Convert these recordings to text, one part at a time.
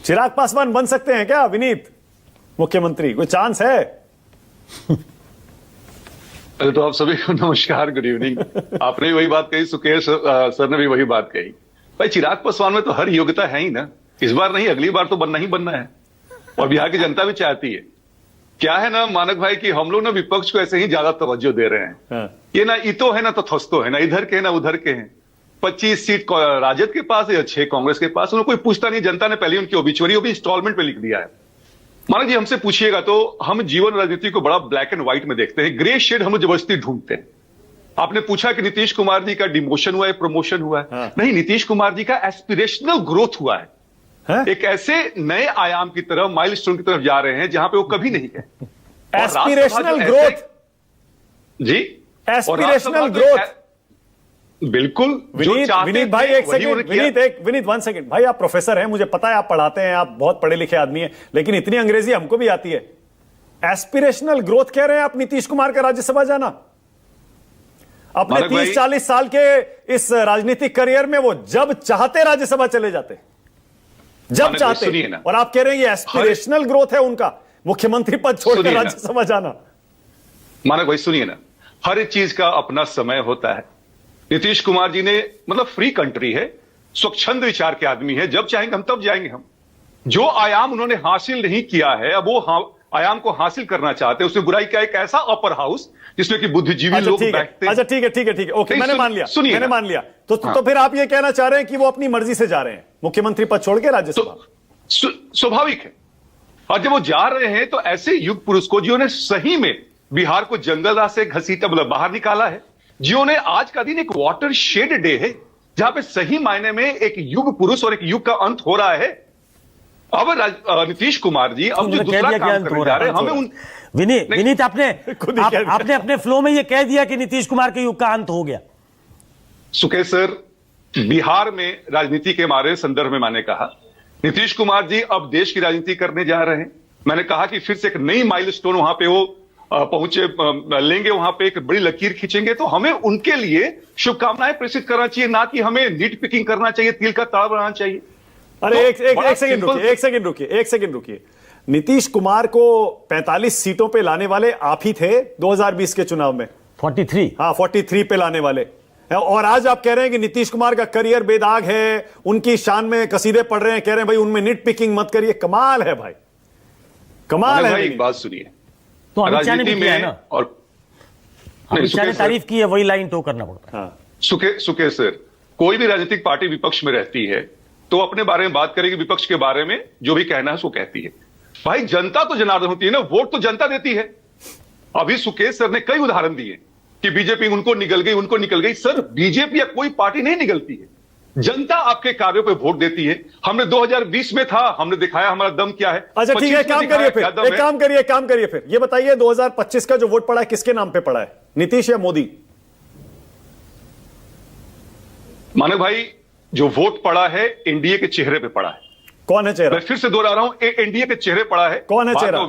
चिराग पासवान बन सकते हैं क्या विनीत मुख्यमंत्री? कोई चांस है? अरे तो आप सभी को नमस्कार, गुड इवनिंग। आपने भी वही बात कही, सुकेश सर ने भी वही बात कही। भाई चिराग पासवान में तो हर योग्यता है ही ना। इस बार नहीं, अगली बार तो बनना ही बनना है, और बिहार की जनता भी चाहती है। क्या है ना मानक भाई कि हम लोग ना विपक्ष को ऐसे ही ज्यादा तवज्जो दे रहे हैं। हाँ। ये ना इतो है ना तो थस्तो है, ना इधर के ना उधर के हैं। 25 सीट राजद के पास है या 6 कांग्रेस के पास, उन्हें कोई पूछता नहीं। जनता ने पहले उनकी ओबिचुअरी भी इंस्टॉलमेंट पे लिख दिया है। मानक जी हमसे पूछिएगा तो हम जीवन राजनीति को बड़ा ब्लैक एंड व्हाइट में देखते हैं, ग्रे शेड हम जबरदस्ती ढूंढते हैं। आपने पूछा कि नीतीश कुमार जी का डिमोशन हुआ है, प्रमोशन हुआ है? हाँ। नहीं, नीतीश कुमार जी का एस्पिरेशनल ग्रोथ हुआ है। हाँ? एक ऐसे नए आयाम की तरफ, माइलस्टोन की तरफ जा रहे हैं जहां पे वो कभी नहीं गए। एस्पिरेशनल ग्रोथ जी, एस्पिरेशनल ग्रोथ। बिल्कुल। विनीत भाई एक सेकंड, विनीत 1 सेकंड भाई, आप प्रोफेसर हैं, मुझे पता है आप पढ़ाते हैं, आप बहुत पढ़े लिखे आदमी हैं, लेकिन इतनी अंग्रेजी हमको भी आती है। एस्पिरेशनल ग्रोथ कह रहे हैं आप नीतीश कुमार का राज्यसभा जाना? अपने 30-40 साल के इस राजनीतिक करियर में वो जब चाहते राज्यसभा चले जाते, जब चाहते, और आप कह रहे हैं ये एस्पिरेशनल ग्रोथ है उनका, मुख्यमंत्री पद छोड़कर राज्यसभा जाना। मानक भाई सुनिए ना, हर एक चीज का अपना समय होता है। नीतीश कुमार जी ने मतलब फ्री कंट्री है, स्वच्छंद विचार के आदमी है, जब चाहेंगे हम तब जाएंगे। हम जो आयाम उन्होंने हासिल नहीं किया है, अब वो आयाम को हासिल करना चाहते हैं। उसमें बुराई क्या, एक ऐसा अपर हाउस जिसमें कि बुद्धिजीवी लोग बैठते हैं। अच्छा ठीक है, ओके, मैंने मान लिया। तो फिर आप ये कहना चाह रहे हैं कि वो अपनी मर्जी से जा रहे हैं मुख्यमंत्री पद छोड़ के राज्यसभा? स्वाभाविक है। और जब वो जा रहे हैं तो ऐसे युग पुरुष को, जिन्होंने सही में बिहार को जंगल राह से घसीटा, मतलब बाहर निकाला है, जिन्होंने, आज का दिन एक वाटर शेड डे है जहां पे सही मायने में एक युग पुरुष और एक युग का अंत हो रहा है। अब नीतीश कुमार जी अब जो दूसरा काम करने जा रहे हैं, हमें उन विनीत आपने अपने फ्लो में ये कह दिया कि नीतीश कुमार के युग का अंत हो गया। सुकेश सर, बिहार में राजनीति के हमारे संदर्भ में मैंने कहा नीतीश कुमार जी अब देश की राजनीति करने जा रहे हैं। मैंने कहा कि फिर से एक नई माइलस्टोन वहां पे वो पहुंचे, लेंगे, वहां पे एक बड़ी लकीर खींचेंगे। तो हमें उनके लिए शुभकामनाएं प्रेषित करना चाहिए, ना कि हमें नीट पिकिंग करना चाहिए, तिल का ताड़ बनाना चाहिए। अरे एक सेकंड रुकिए। नीतीश कुमार को 45 सीटों पे लाने वाले आप ही थे 2020 के चुनाव में। 43, हाँ 43 पे लाने वाले, और आज आप कह रहे हैं कि नीतीश कुमार का करियर बेदाग है, उनकी शान में कसीदे पढ़ रहे हैं, कह रहे हैं भाई उनमें नीट पिकिंग मत करिए। कमाल है भाई, कमाल है। भाई एक बात सुनिए, तो अमित शाह ने भी किया है ना, और अमित शाह ने तारीफ की है, वही लाइन तो करना पड़ता है। हाँ। सुके सर, कोई भी राजनीतिक पार्टी विपक्ष में रहती है तो अपने बारे में बात करेगी, विपक्ष के बारे में जो भी कहना है उसको कहती है। भाई जनता तो जनार्दन होती है ना, वोट तो जनता देती है। अभी सुकेश सर ने कई उदाहरण दिए कि बीजेपी उनको निकल गई। सर बीजेपी या कोई पार्टी नहीं निकलती है, जनता आपके कार्यों पे वोट देती है। हमने 2020 में था, हमने दिखाया हमारा दम क्या है। अच्छा ठीक है, काम करिए फिर ये बताइए 2025 का जो वोट पड़ा है किसके नाम पे पड़ा है, नीतीश या मोदी? मानक भाई, जो वोट पड़ा है एनडीए के चेहरे पे पड़ा है। कौन है चेहरा? मैं फिर से दोहरा रहा हूं, एनडीए के चेहरे पड़ा है। कौन है चेहरा?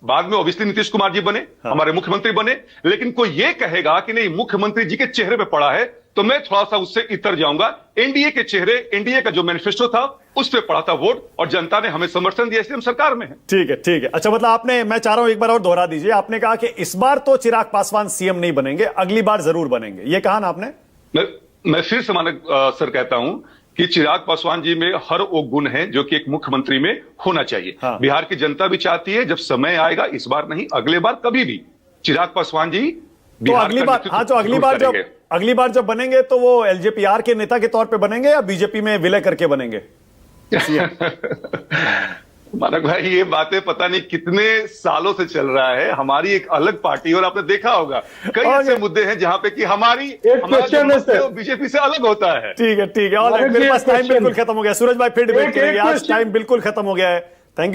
बाद में ऑब्वियसली नीतीश कुमार जी बने, हाँ। हमारे मुख्यमंत्री बने। लेकिन कोई ये कहेगा कि नहीं मुख्यमंत्री जी के चेहरे पे पड़ा है, तो मैं थोड़ा सा उससे इतर जाऊंगा। एनडीए के चेहरे, एनडीए का जो मैनिफेस्टो था उस पे पड़ा था वोट, और जनता ने हमें समर्थन दिया, इसलिए हम सरकार में है। ठीक है। अच्छा मतलब आपने, मैं चाह रहा हूं एक बार और दोहरा दीजिए, आपने कहा कि इस बार तो चिराग पासवान सीएम नहीं बनेंगे, अगली बार जरूर बनेंगे, ये कहा ना आपने? मैं फिर से मानक सर कहता हूं कि चिराग पासवान जी में हर वो गुण है जो कि एक मुख्यमंत्री में होना चाहिए। हाँ। बिहार की जनता भी चाहती है, जब समय आएगा, इस बार नहीं अगले बार कभी भी, चिराग पासवान जी तो अगली बार जब बनेंगे तो वो एलजेपीआर के नेता के तौर पे बनेंगे या बीजेपी में विलय करके बनेंगे? मानक भाई, ये बातें पता नहीं कितने सालों से चल रहा है, हमारी एक अलग पार्टी, और आपने देखा होगा कई ऐसे मुद्दे हैं जहां पे कि हमारा बीजेपी से अलग होता है। ठीक है, और मेरे पास टाइम बिल्कुल खत्म हो गया। सूरज भाई फिर डिबेट करेंगे, आज टाइम बिल्कुल खत्म हो गया है।